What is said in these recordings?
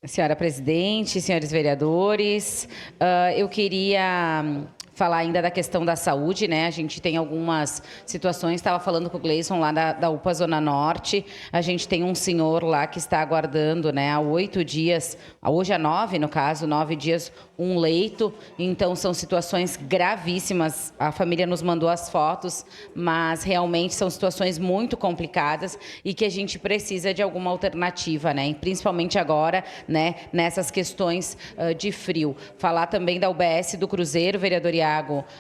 Senhora presidente, senhores vereadores, eu queria falar ainda da questão da saúde, né? A gente tem algumas situações, estava falando com o Gleison lá da UPA Zona Norte, a gente tem um senhor lá que está aguardando, né, há 8 dias, hoje é 9, no caso, 9 dias, um leito, então são situações gravíssimas, a família nos mandou as fotos, mas realmente são situações muito complicadas e que a gente precisa de alguma alternativa, né? E principalmente agora, né, nessas questões de frio. Falar também da UBS do Cruzeiro, vereador Iago,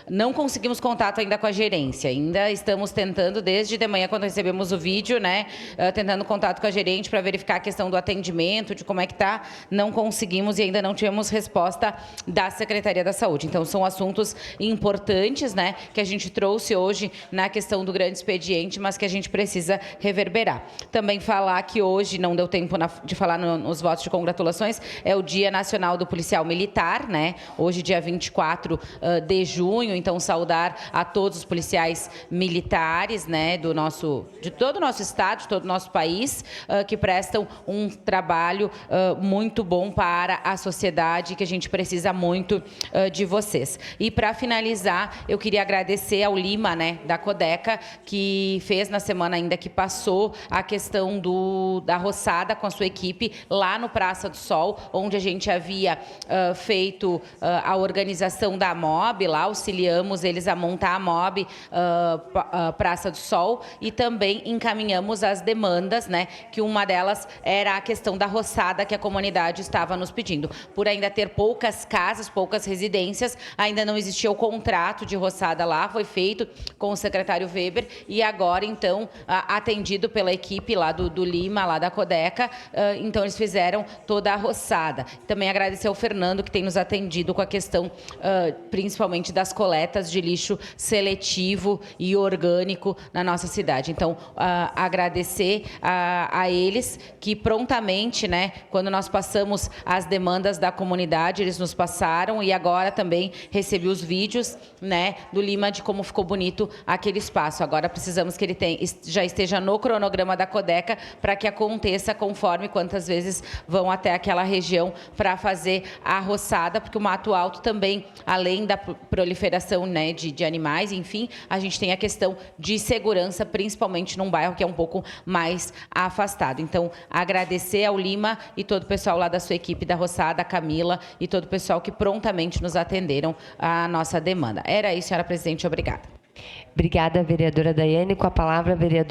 não conseguimos contato ainda com a gerência, ainda estamos tentando, desde de manhã, quando recebemos o vídeo, né, tentando contato com a gerente para verificar a questão do atendimento, de como é que está, não conseguimos e ainda não tivemos resposta da Secretaria da Saúde. Então, são assuntos importantes, né, que a gente trouxe hoje na questão do grande expediente, mas que a gente precisa reverberar. Também falar que hoje, não deu tempo de falar nos votos de congratulações, é o Dia Nacional do Policial Militar, né, hoje dia 24 de junho, então saudar a todos os policiais militares, né, de todo o nosso estado, de todo o nosso país, que prestam um trabalho muito bom para a sociedade, que a gente precisa muito de vocês. E para finalizar, eu queria agradecer ao Lima, né, da Codeca, que fez na semana ainda que passou a questão da roçada com a sua equipe lá no Praça do Sol, onde a gente havia feito a organização da MOB, lá auxiliamos eles a montar a MOB Praça do Sol e também encaminhamos as demandas, né, que uma delas era a questão da roçada que a comunidade estava nos pedindo. Por ainda ter poucas casas, poucas residências, ainda não existia o contrato de roçada lá, foi feito com o secretário Weber e agora, então, atendido pela equipe lá do Lima, lá da Codeca, então eles fizeram toda a roçada. Também agradecer ao Fernando, que tem nos atendido com a questão, principalmente das coletas de lixo seletivo e orgânico na nossa cidade. Então, agradecer a eles que prontamente, né, quando nós passamos as demandas da comunidade, eles nos passaram e agora também recebi os vídeos, né, do Lima de como ficou bonito aquele espaço. Agora precisamos que ele já esteja no cronograma da Codeca para que aconteça conforme quantas vezes vão até aquela região para fazer a roçada, porque o Mato Alto também, além da proliferação, né, de animais, enfim, a gente tem a questão de segurança, principalmente num bairro que é um pouco mais afastado. Então, agradecer ao Lima e todo o pessoal lá da sua equipe da roçada, a Camila e todo o pessoal que prontamente nos atenderam à nossa demanda. Era isso, senhora presidente, obrigada. Obrigada, vereadora Daiane. Com a palavra, vereador